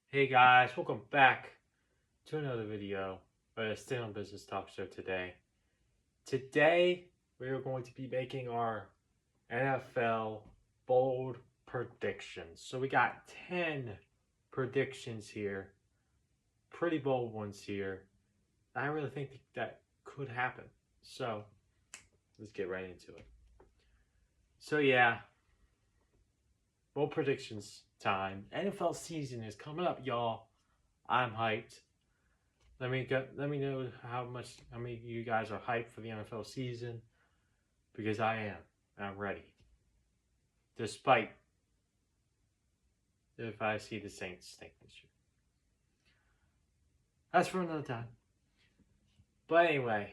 Hey guys, welcome back to another video of the Stay on Business Talk Show today. Today, we are going to be making our NFL bold predictions. So we got 10 predictions here, pretty bold ones here. I really think that could happen. So let's get right into it. So yeah, bold predictions time. NFL season is coming up, y'all. I'm hyped. Let me know how many of you guys are hyped for the NFL season, because I am. I'm ready. Despite if I see the Saints stink this year. That's for another time. But anyway,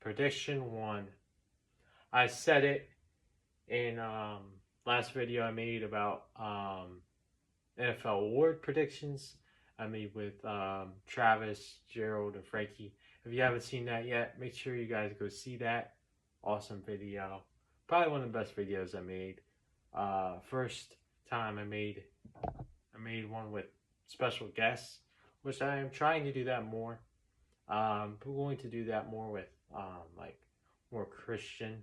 prediction 1. I said it in last video I made about NFL award predictions. I made with Travis, Gerald, and Frankie. If you haven't seen that yet, make sure you guys go see that. Awesome video. Probably one of the best videos I made. First time I made one with special guests, which I am trying to do that more. I'm going to do that more with like more Christian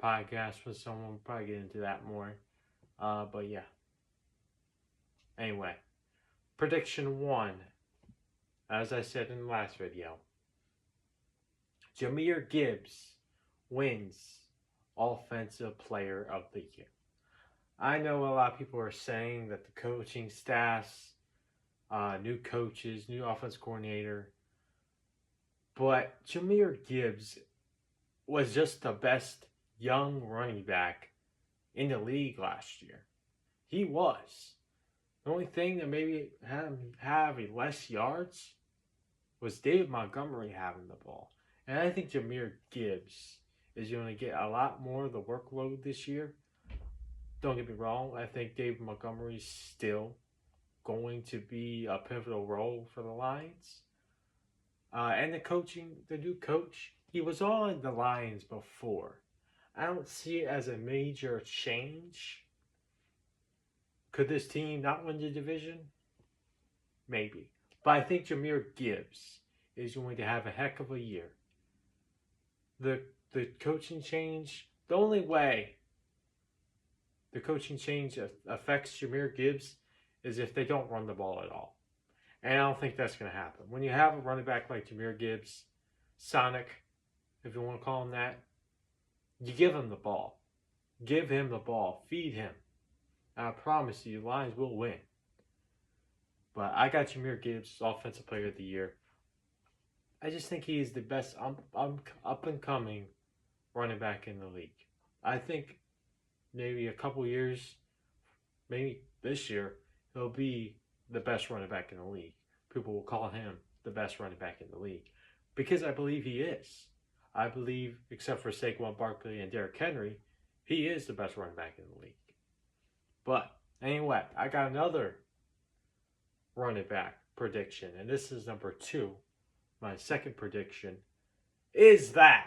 podcasts with someone. We'll probably get into that more. But yeah. Anyway. Prediction 1, as I said in the last video, Jahmyr Gibbs wins Offensive Player of the Year. I know a lot of people are saying that the coaching staffs, new coaches, new offense coordinator, but Jahmyr Gibbs was just the best young running back in the league last year. He was. The only thing that maybe had him have less yards was David Montgomery having the ball. And I think Jahmyr Gibbs is going to get a lot more of the workload this year. Don't get me wrong. I think David Montgomery is still going to be a pivotal role for the Lions. And the new coach, he was on the Lions before. I don't see it as a major change. Could this team not win the division? Maybe. But I think Jahmyr Gibbs is going to have a heck of a year. The coaching change, the only way the coaching change affects Jahmyr Gibbs is if they don't run the ball at all. And I don't think that's going to happen. When you have a running back like Jahmyr Gibbs, Sonic, if you want to call him that, you give him the ball. Give him the ball. Feed him. I promise you, the Lions will win. But I got Jahmyr Gibbs, Offensive Player of the Year. I just think he is the best up-and-coming running back in the league. I think maybe a couple years, maybe this year, he'll be the best running back in the league. People will call him the best running back in the league. Because I believe he is. I believe, except for Saquon Barkley and Derrick Henry, he is the best running back in the league. But anyway, I got another running back prediction, and this is number 2. My second prediction is that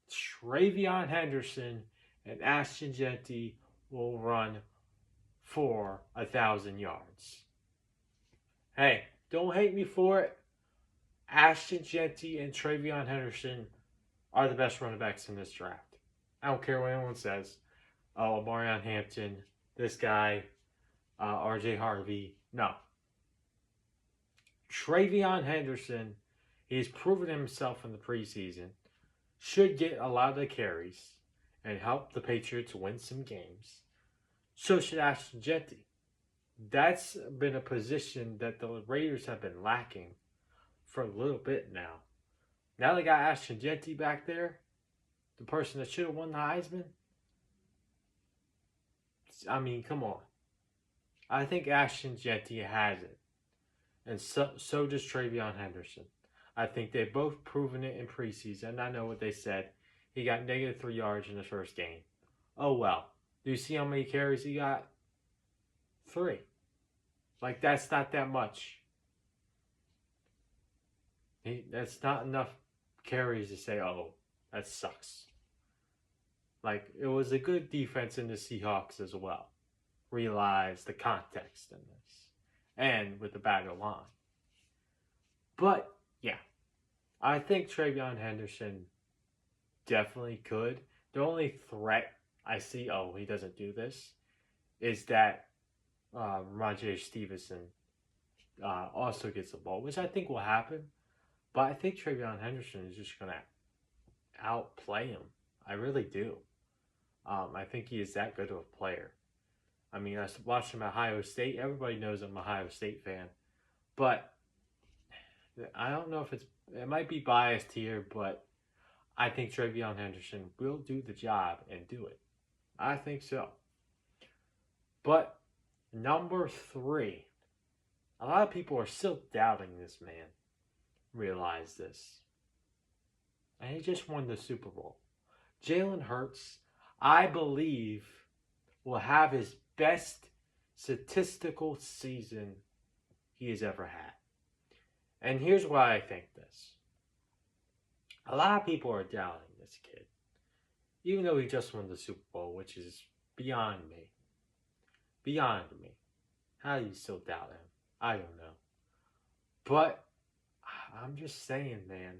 Travion Henderson and Ashton Jeanty will run for 1,000 yards. Hey, don't hate me for it. Ashton Jeanty and Travion Henderson are the best running backs in this draft. I don't care what anyone says. Oh, Marion Hampton, this guy, RJ Harvey. No. Travion Henderson, he's proven himself in the preseason, should get a lot of the carries and help the Patriots win some games. So should Ashton Jeanty. That's been a position that the Raiders have been lacking for a little bit now. Now they got Ashton Jeanty back there, the person that should have won the Heisman. I mean, come on. I think Ashton Jeanty has it. And so does Travion Henderson. I think they've both proven it in preseason. I know what they said. He got -3 yards in the first game. Oh, well. Do you see how many carries he got? 3. Like, that's not that much. That's not enough carries to say, oh, that sucks. Like, it was a good defense in the Seahawks as well. Realize the context in this. and with the back of the line. But yeah, I think Travion Henderson definitely could. The only threat I see, he doesn't do this, is that Ramondre Stevenson also gets the ball, which I think will happen. But I think Travion Henderson is just going to outplay him. I really do. I think he is that good of a player. I mean, I watched him at Ohio State. Everybody knows I'm an Ohio State fan. But I don't know if it might be biased here, but I think Travion Henderson will do the job and do it. I think so. But number 3, a lot of people are still doubting this man. Realize this. And he just won the Super Bowl. Jalen Hurts, I believe, will have his best statistical season he has ever had. And here's why I think this. A lot of people are doubting this kid. Even though he just won the Super Bowl, which is beyond me. Beyond me. How do you still doubt him? I don't know. But I'm just saying, man.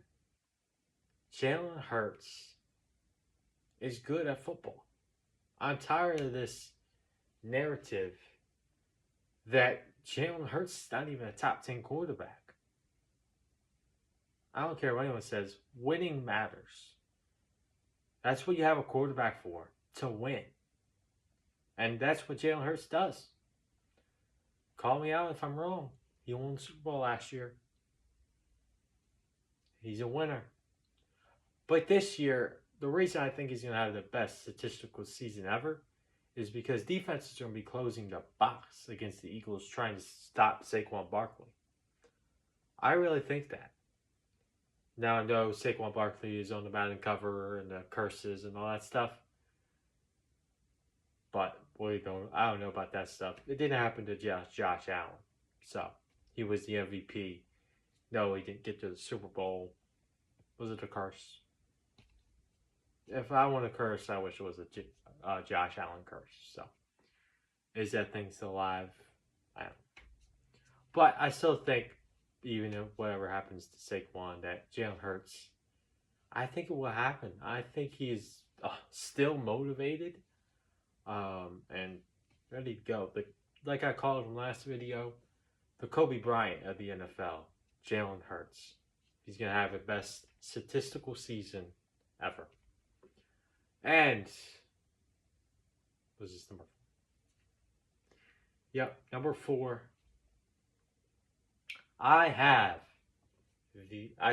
Jalen Hurts is good at football. I'm tired of this narrative that Jalen Hurts is not even a top 10 quarterback. I don't care what anyone says. Winning matters. That's what you have a quarterback for, to win. And that's what Jalen Hurts does. Call me out if I'm wrong. He won the Super Bowl last year. He's a winner. But this year, the reason I think he's going to have the best statistical season ever is because defenses are going to be closing the box against the Eagles trying to stop Saquon Barkley. I really think that. Now I know Saquon Barkley is on the Madden cover and the curses and all that stuff. But I don't know about that stuff. It didn't happen to Josh Allen. So, he was the MVP. No, he didn't get to the Super Bowl. Was it a curse? If I want a curse, I wish it was a Josh Allen curse. So, is that thing still alive? I don't know. But I still think, even if whatever happens to Saquon, that Jalen Hurts, I think it will happen. I think he's still motivated and ready to go. But like I called it from last video, the Kobe Bryant of the NFL, Jalen Hurts. He's going to have the best statistical season ever. And, was this number 4? Yep, number 4. I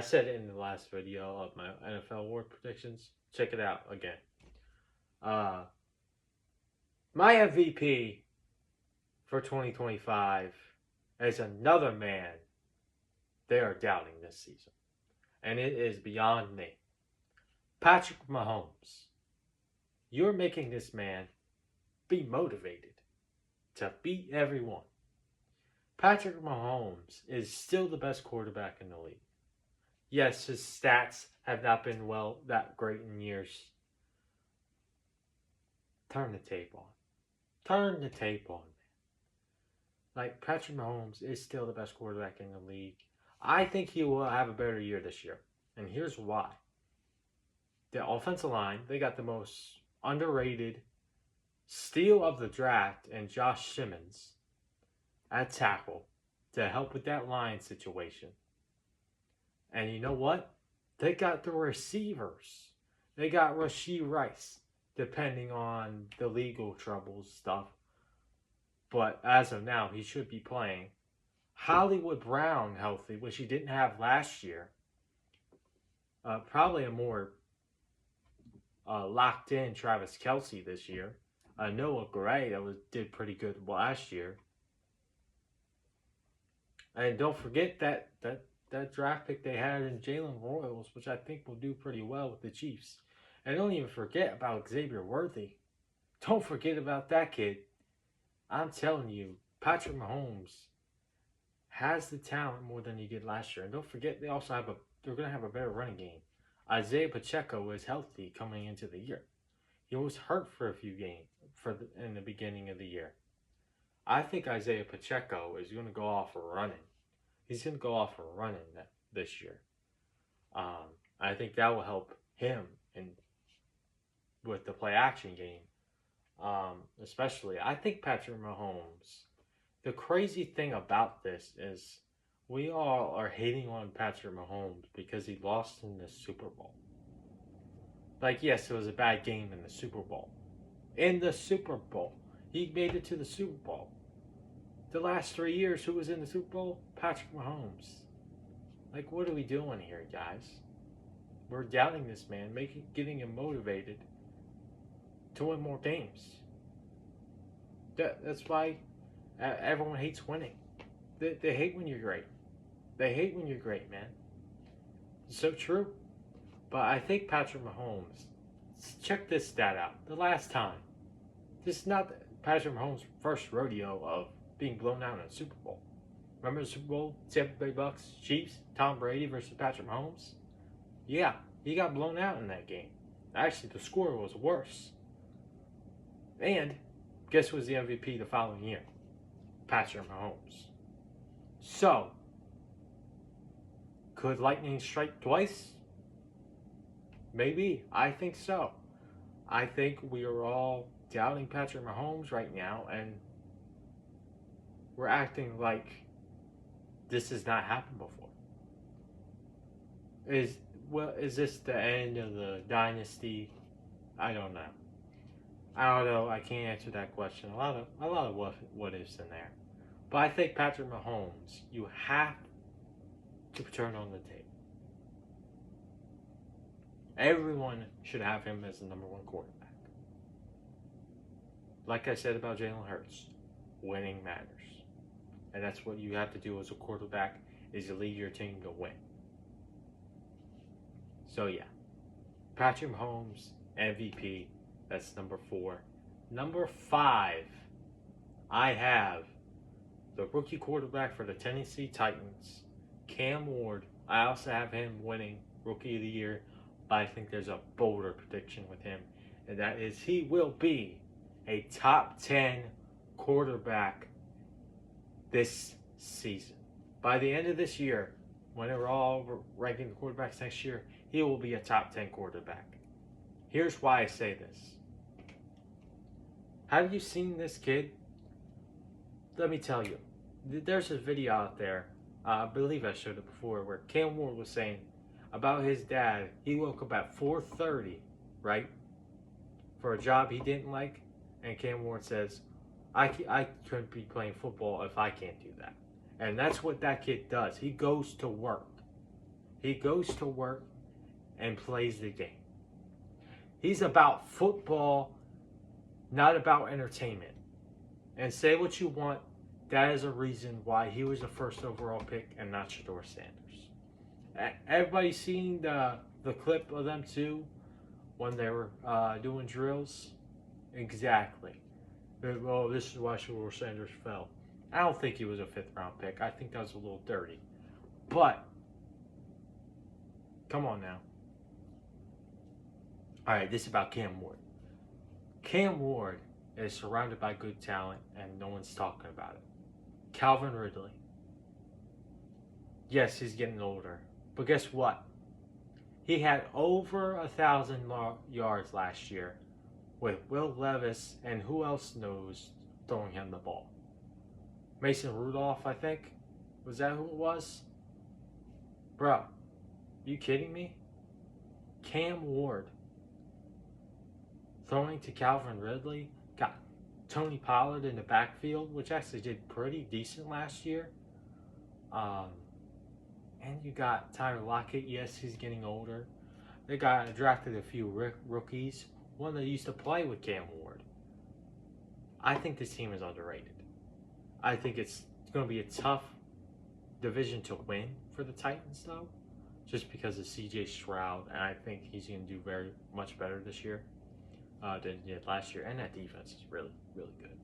said it in the last video of my NFL award predictions. Check it out again. My MVP for 2025 is another man they are doubting this season. And it is beyond me. Patrick Mahomes. You're making this man be motivated to beat everyone. Patrick Mahomes is still the best quarterback in the league. Yes, his stats have not been that great in years. Turn the tape on. Turn the tape on, man. Like, Patrick Mahomes is still the best quarterback in the league. I think he will have a better year this year. And here's why. The offensive line, they got the most underrated steal of the draft and Josh Simmons at tackle to help with that line situation. And you know what? They got the receivers. They got Rashee Rice, depending on the legal troubles stuff. But as of now, he should be playing. Hollywood Brown healthy, which he didn't have last year. Probably a more locked in Travis Kelce this year. Noah Gray did pretty good last year. And don't forget that draft pick they had in Jalen Royals, which I think will do pretty well with the Chiefs. And don't even forget about Xavier Worthy. Don't forget about that kid. I'm telling you, Patrick Mahomes has the talent more than he did last year. And don't forget, they're going to have a better running game. Isaiah Pacheco is healthy coming into the year. He was hurt for a few games in the beginning of the year. I think Isaiah Pacheco is going to go off running. He's going to go off running this year. I think that will help him in with the play action game. Especially, I think Patrick Mahomes. The crazy thing about this is we all are hating on Patrick Mahomes because he lost in the Super Bowl. Like, yes, it was a bad game in the Super Bowl. In the Super Bowl. He made it to the Super Bowl. The last 3 years, who was in the Super Bowl? Patrick Mahomes. Like, what are we doing here, guys? We're doubting this man, getting him motivated to win more games. That's why everyone hates winning. They hate when you're great. They hate when you're great, man. It's so true. But I think Patrick Mahomes, check this stat out. The last time, this is not Patrick Mahomes' first rodeo of being blown out in a Super Bowl. Remember the Super Bowl? Tampa Bay Bucks, Chiefs, Tom Brady versus Patrick Mahomes? Yeah, he got blown out in that game. Actually, the score was worse. And guess who was the MVP the following year? Patrick Mahomes. So, could lightning strike twice? Maybe. I think so. I think we are all doubting Patrick Mahomes right now, and we're acting like this has not happened before. Is this the end of the dynasty? I don't know. I can't answer that question. A lot of what ifs in there. But I think Patrick Mahomes, you have to turn on the tape. Everyone should have him as the number one quarterback. Like I said about Jalen Hurts, winning matters. And that's what you have to do as a quarterback, is you lead your team to win. So yeah, Patrick Mahomes, MVP, that's number 4. Number 5, I have the rookie quarterback for the Tennessee Titans, Cam Ward. I also have him winning Rookie of the Year, but I think there's a bolder prediction with him, and that is he will be a top 10 quarterback this season. By the end of this year, when we're all ranking the quarterbacks next year, he will be a top 10 quarterback. Here's why I say this. Have you seen this kid? Let me tell you. There's a video out there, I believe I showed it before, where Cam Ward was saying about his dad. He woke up at 4:30, right, for a job he didn't like, and Cam Ward says, I couldn't be playing football if I can't do that. And that's what that kid does. He goes to work. He goes to work and plays the game. He's about football, not about entertainment. And say what you want, that is a reason why he was the first overall pick and not Shador Sanders. Everybody seen the clip of them two when they were doing drills? Exactly. Oh, this is why Shador Sanders fell. I don't think he was a 5th round pick. I think that was a little dirty. But, come on now. All right, this is about Cam Ward. Cam Ward is surrounded by good talent, and no one's talking about it. Calvin Ridley. Yes, he's getting older. But guess what? He had over 1,000 yards last year with Will Levis and who else knows throwing him the ball. Mason Rudolph, I think. Was that who it was? Bro, you kidding me? Cam Ward throwing to Calvin Ridley, got Tony Pollard in the backfield, which actually did pretty decent last year. And you got Tyler Lockett. Yes, he's getting older. They drafted a few rookies. One that used to play with Cam Ward. I think this team is underrated. I think it's going to be a tough division to win for the Titans, though, just because of C.J. Stroud, and I think he's going to do very much better this year than he did last year, and that defense is really, really good.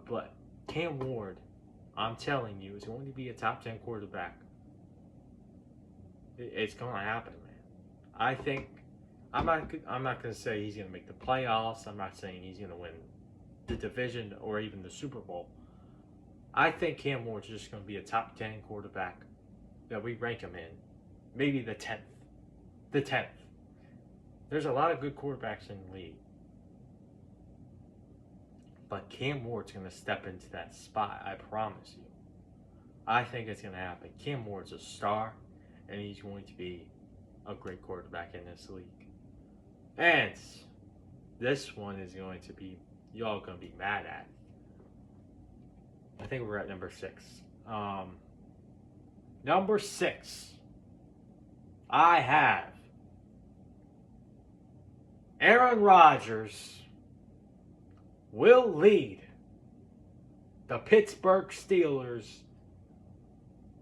But Cam Ward, I'm telling you, is going to be a top 10 quarterback. It's going to happen, man. I think I'm not going to say he's going to make the playoffs. I'm not saying he's going to win the division or even the Super Bowl. I think Cam Ward's just going to be a top 10 quarterback that we rank him in. Maybe the 10th. The 10th. There's a lot of good quarterbacks in the league. But Cam Ward's going to step into that spot, I promise you. I think it's going to happen. Cam Ward's a star, and he's going to be a great quarterback in this league. And this one is going to be, y'all going to be mad at. I think we're at number 6. Number 6, I have Aaron Rodgers will lead the Pittsburgh Steelers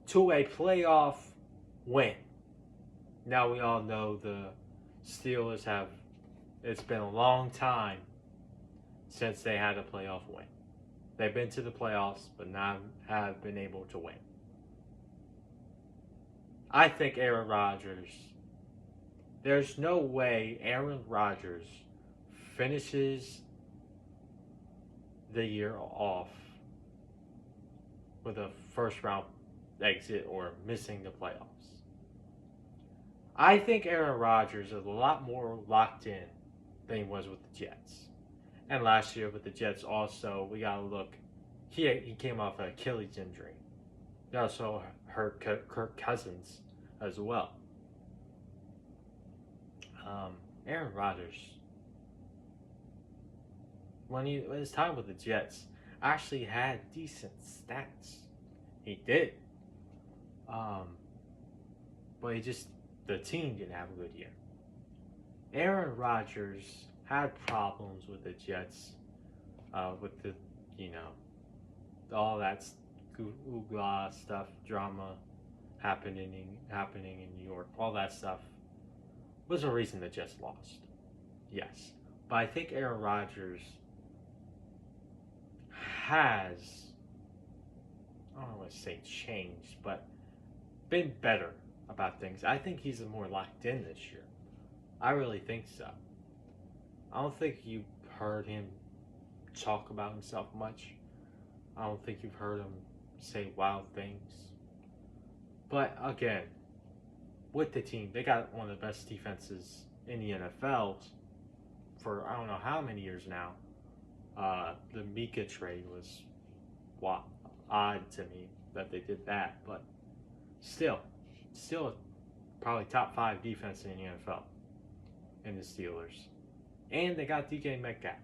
to a playoff win. Now we all know the Steelers have, it's been a long time since they had a playoff win. They've been to the playoffs, but not have been able to win. I think Aaron Rodgers, there's no way Aaron Rodgers finishes the year off with a first round exit or missing the playoffs. I think Aaron Rodgers is a lot more locked in than he was with the Jets. And last year with the Jets also, we got to look, he came off an Achilles injury. He also hurt Kirk Cousins as well. Aaron Rodgers, when his time with the Jets, actually had decent stats. He did. But the team didn't have a good year. Aaron Rodgers had problems with the Jets, with the, all that oogla stuff, drama happening in New York, all that stuff was a reason the Jets lost. Yes. But I think Aaron Rodgers has, I don't want to say changed, but been better about things. I think he's more locked in this year. I really think so. I don't think you've heard him talk about himself much. I don't think you've heard him say wild things. But again, with the team, they got one of the best defenses in the NFL for I don't know how many years now. The Mika trade was odd to me that they did that, but still probably top 5 defense in the NFL in the Steelers. And they got DK Metcalf.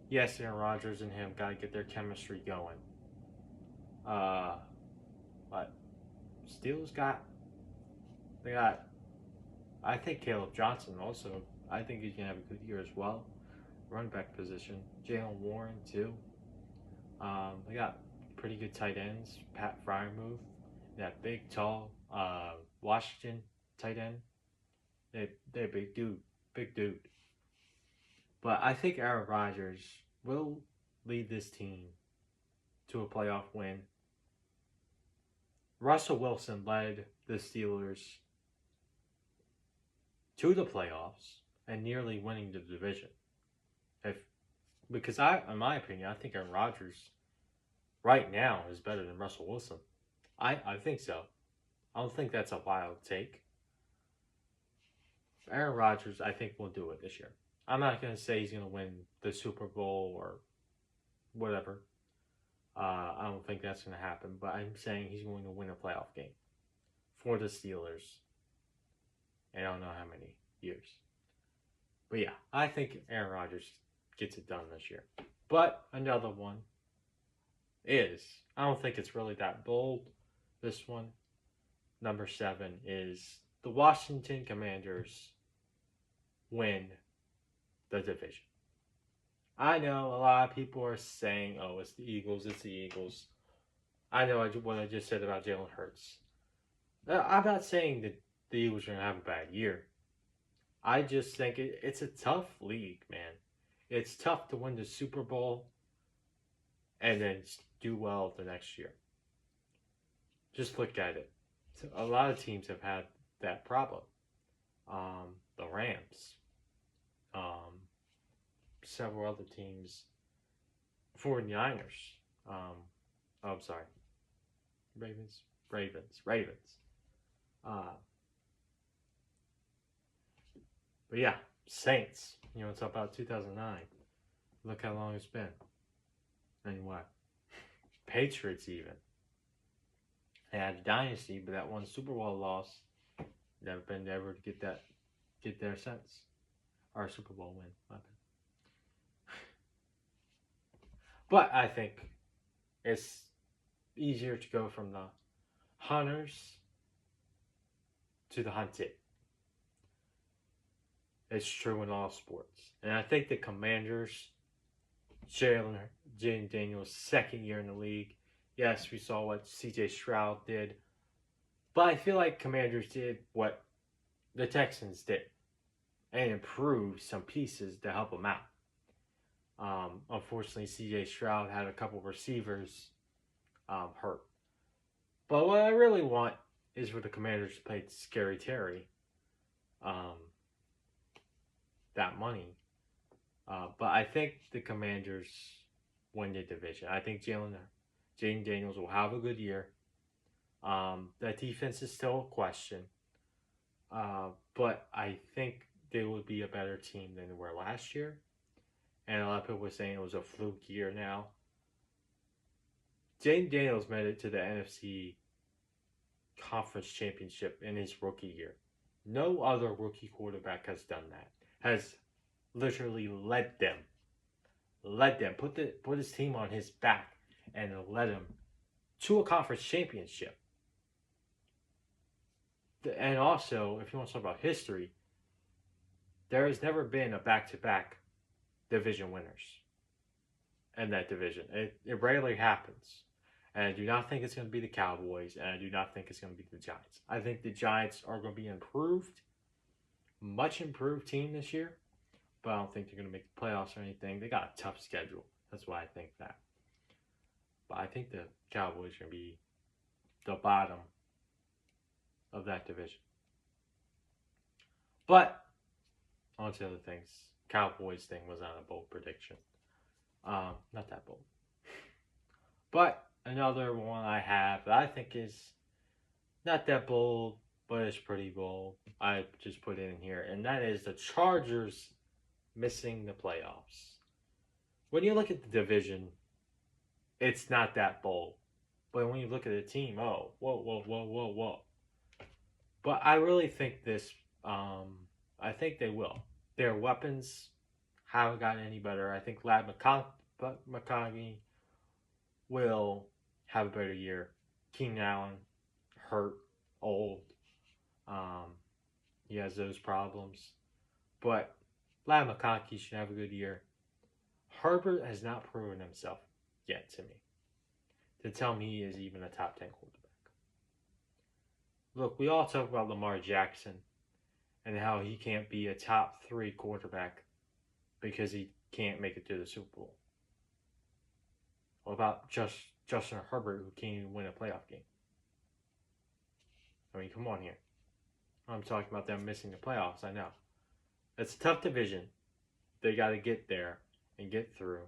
Yes, Aaron Rodgers and him got to get their chemistry going. But Steelers I think Caleb Johnson also, I think he's going to have a good year as well. Running back position. Jalen Warren too. They got pretty good tight ends. Pat Freiermuth, that big, tall Washington tight end. They're a big dude. But I think Aaron Rodgers will lead this team to a playoff win. Russell Wilson led the Steelers to the playoffs and nearly winning the division. Because in my opinion, I think Aaron Rodgers right now is better than Russell Wilson. I think so. I don't think that's a wild take. Aaron Rodgers, I think, will do it this year. I'm not going to say he's going to win the Super Bowl or whatever. I don't think that's going to happen. But I'm saying he's going to win a playoff game for the Steelers. And I don't know how many years. But yeah, I think Aaron Rodgers gets it done this year. But another one is, I don't think it's really that bold. This one, number 7, is the Washington Commanders win the division. I know a lot of people are saying, oh, it's the Eagles. I know what I just said about Jalen Hurts. I'm not saying that the Eagles are going to have a bad year. I just think it's a tough league, man. It's tough to win the Super Bowl and then do well the next year. Just look at it. A lot of teams have had that problem. The Rams. Several other teams 49ers. Oh, I'm sorry. Ravens. Uh, but yeah, Saints. It's about 2009. Look how long it's been. Anyway, Patriots even. They had a dynasty, but that one Super Bowl loss, never been able to get there since. Or a Super Bowl win. My bad. But I think it's easier to go from the hunters to the hunted. It's true in all sports. And I think the Commanders, Jalen Daniels' second year in the league. Yes, we saw what CJ Stroud did. But I feel like Commanders did what the Texans did and improved some pieces to help them out. Unfortunately, CJ Stroud had a couple receivers hurt. But what I really want is for the Commanders to play Scary Terry that money. But I think the Commanders win the division. I think Jaden Daniels will have a good year. That defense is still a question. But I think they will be a better team than they were last year. And a lot of people were saying it was a fluke year now. Jaden Daniels made it to the NFC Conference Championship in his rookie year. No other rookie quarterback has done that. Has literally led them, put his team on his back and led him to a conference championship. And also, if you want to talk about history, there has never been a back-to-back division winners in that division. It rarely happens. And I do not think it's going to be the Cowboys, and I do not think it's going to be the Giants. I think the Giants are going to be improved, much improved team this year, but I don't think they're going to make the playoffs or anything. They got a tough schedule. That's why I think that. But I think the Cowboys are going to be the bottom of that division. But on to other things. Cowboys thing was not a bold prediction. Not that bold. But another one I have that I think is not that bold, but it's pretty bold. I just put it in here, and that is the Chargers missing the playoffs. When you look at the division, it's not that bold. But when you look at the team, whoa. But I really think this, I think they will. Their weapons haven't gotten any better. I think Lad McConkey will have a better year. Keenan Allen, hurt, old. He has those problems. But Lad McConkey should have a good year. Herbert has not proven himself yet to me to tell me he is even a top 10 quarterback. Look, we all talk about Lamar Jackson and how he can't be a top 3 quarterback because he can't make it to the Super Bowl. What about Justin Herbert, who can't even win a playoff game? I mean, come on here. I'm talking about them missing the playoffs, I know. It's a tough division. They got to get there and get through.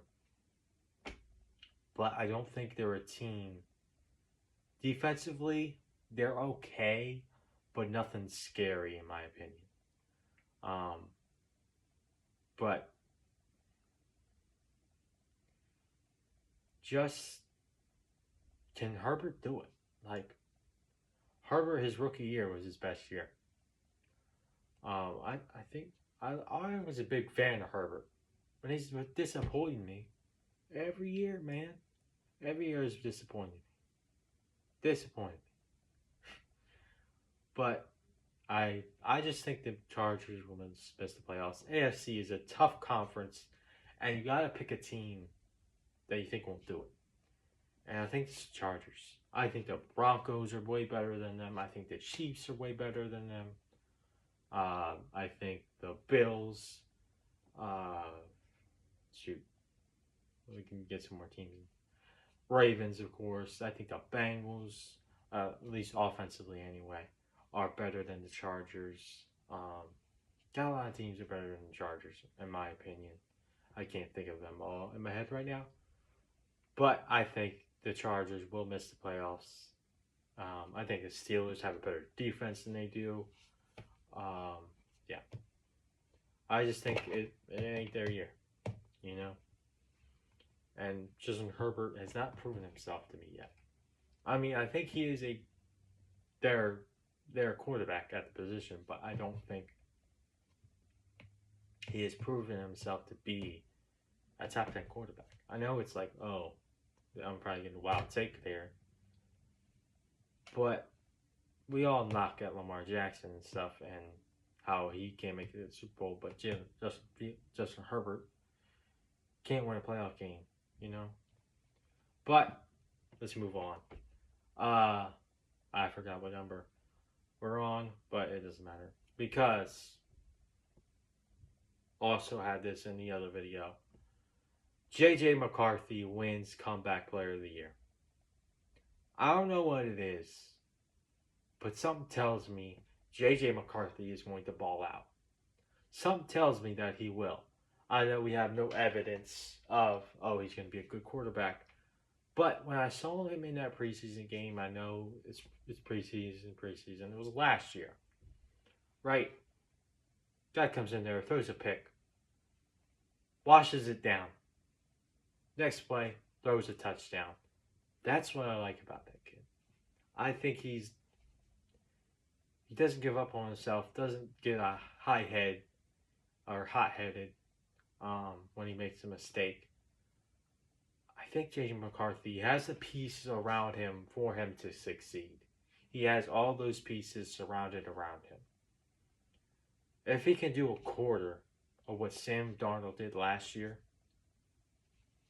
But I don't think they're a team. Defensively, they're okay, but nothing scary in my opinion. But just can Herbert do it? Like Herbert, his rookie year was his best year. I think I was a big fan of Herbert, but he's disappointing me every year, man. Every year is disappointing me. But I just think the Chargers will miss the playoffs. AFC is a tough conference, and you got to pick a team that you think won't do it. And I think it's the Chargers. I think the Broncos are way better than them. I think the Chiefs are way better than them. I think the Bills. We can get some more teams. Ravens, of course. I think the Bengals, at least offensively anyway, are better than the Chargers. Got a lot of teams are better than the Chargers, in my opinion. I can't think of them all in my head right now. But I think the Chargers will miss the playoffs. I think the Steelers have a better defense than they do. Um, yeah, I just think it ain't their year, you know. And Justin Herbert has not proven himself to me yet. I mean, I think he is their their quarterback at the position, but I don't think he has proven himself to be a top 10 quarterback. I know it's like, oh, I'm probably getting a wild take there, but we all knock at Lamar Jackson and stuff and how he can't make it to the Super Bowl, but Justin Herbert can't win a playoff game, you know. But let's move on. I forgot what number we're on, but it doesn't matter because also had this in the other video. JJ McCarthy wins Comeback Player of the Year. I don't know what it is, but something tells me JJ McCarthy is going to ball out. Something tells me that he will. I know we have no evidence of, oh, he's going to be a good quarterback. But when I saw him in that preseason game, I know it's preseason. It was last year. Right? Guy comes in there, throws a pick, washes it down. Next play, throws a touchdown. That's what I like about that kid. I think he doesn't give up on himself, doesn't get a high head or hot-headed when he makes a mistake. I think J.J. McCarthy has the pieces around him for him to succeed. He has all those pieces surrounded around him. If he can do a quarter of what Sam Darnold did last year,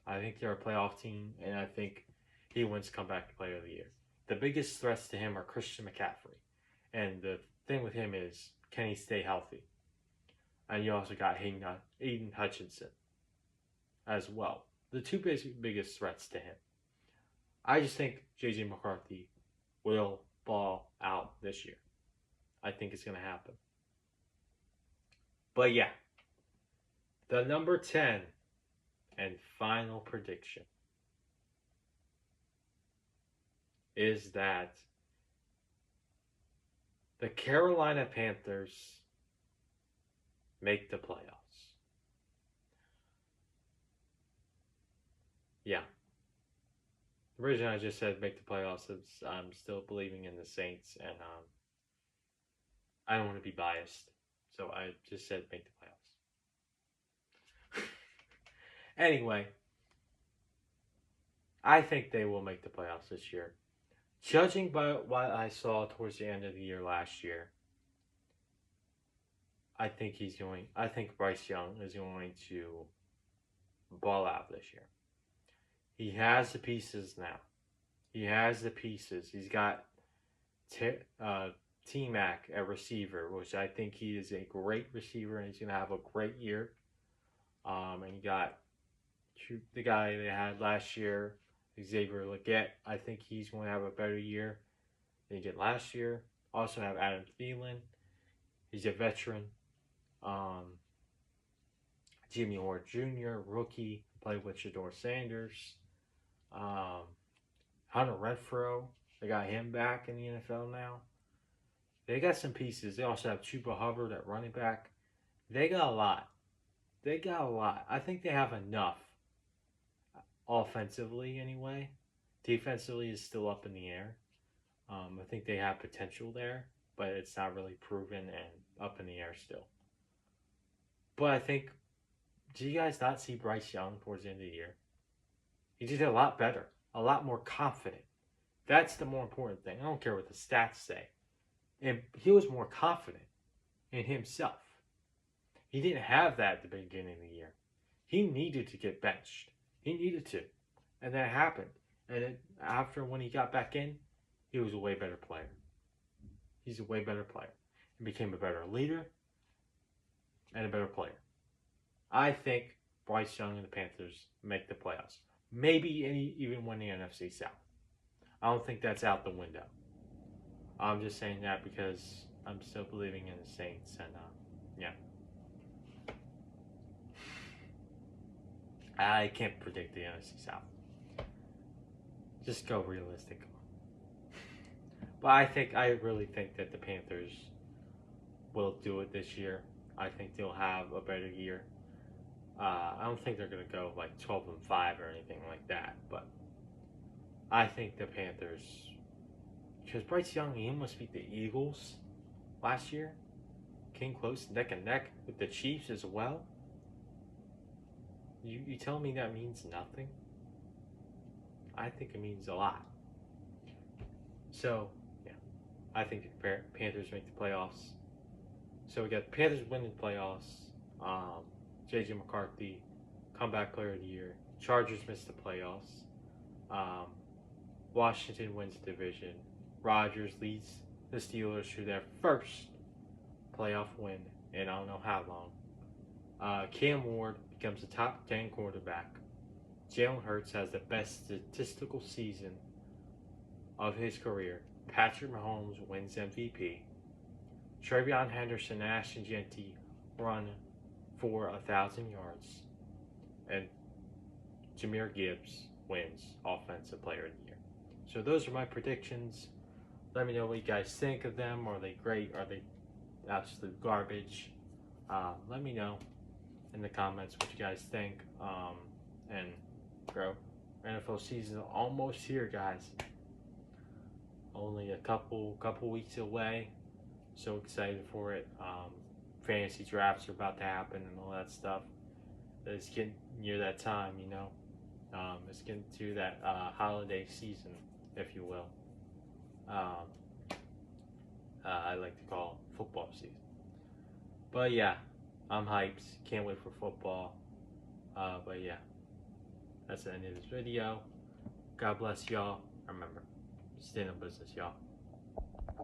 I think they're a playoff team, and I think he wins Comeback Player of the Year. The biggest threats to him are Christian McCaffrey. And the thing with him is, can he stay healthy? And you also got Aiden Hutchinson as well. The two biggest threats to him. I just think J.J. McCarthy will ball out this year. I think it's going to happen. But yeah, the number 10 and final prediction is that the Carolina Panthers make the playoffs. Yeah. The reason I just said make the playoffs is I'm still believing in the Saints, and I don't want to be biased. So I just said make the playoffs. Anyway, I think they will make the playoffs this year. Judging by what I saw towards the end of the year last year, I think Bryce Young is going to ball out this year. He has the pieces now. He has the pieces. He's got T-Mac at receiver, which I think he is a great receiver, and he's going to have a great year. And you got the guy they had last year, Xavier Legette. I think he's going to have a better year than he did last year. Also have Adam Thielen. He's a veteran. Jimmy Ward Jr., rookie, played with Shedeur Sanders. Hunter Renfrow, they got him back in the NFL now. They got some pieces. They also have Chuba Hubbard at running back. They got a lot. I think they have enough. Offensively, anyway. Defensively is still up in the air. I think they have potential there, but it's not really proven and up in the air still. But I think, do you guys not see Bryce Young towards the end of the year? He did a lot better, a lot more confident. That's the more important thing. I don't care what the stats say. And he was more confident in himself. He didn't have that at the beginning of the year. He needed to get benched. He needed to. And that happened. And after when he got back in, he was a way better player. He's a way better player. He became a better leader and a better player. I think Bryce Young and the Panthers make the playoffs. Maybe even win the NFC South. I don't think that's out the window. I'm just saying that because I'm still believing in the Saints. And yeah. I can't predict the NFC South. Just go realistic. But I really think that the Panthers will do it this year. I think they'll have a better year. I don't think they're going to go like 12-5 or anything like that, but I think the Panthers, because Bryce Young, he almost beat the Eagles last year, came close neck and neck with the Chiefs as well. You tell me that means nothing? I think it means a lot. So, yeah, I think the Panthers make the playoffs. So we got Panthers winning the playoffs. J.J. McCarthy, comeback player of the year. Chargers miss the playoffs. Washington wins the division. Rodgers leads the Steelers to their first playoff win in I don't know how long. Cam Ward becomes a top 10 quarterback. Jalen Hurts has the best statistical season of his career. Patrick Mahomes wins MVP. Travion Henderson and Ashton Jeanty run for 1,000 yards. And Jahmyr Gibbs wins Offensive Player of the Year. So those are my predictions. Let me know what you guys think of them. Are they great? Are they absolute garbage? Let me know in the comments what you guys think. And bro, NFL season is almost here, guys. Only a couple weeks away. So excited for it. Fantasy drafts are about to happen and all that stuff. It's getting near that time, you know. It's getting to that holiday season, if you will. I like to call it football season. But yeah, I'm hyped. Can't wait for football. But yeah, that's the end of this video. God bless y'all. Remember, stay in business, y'all.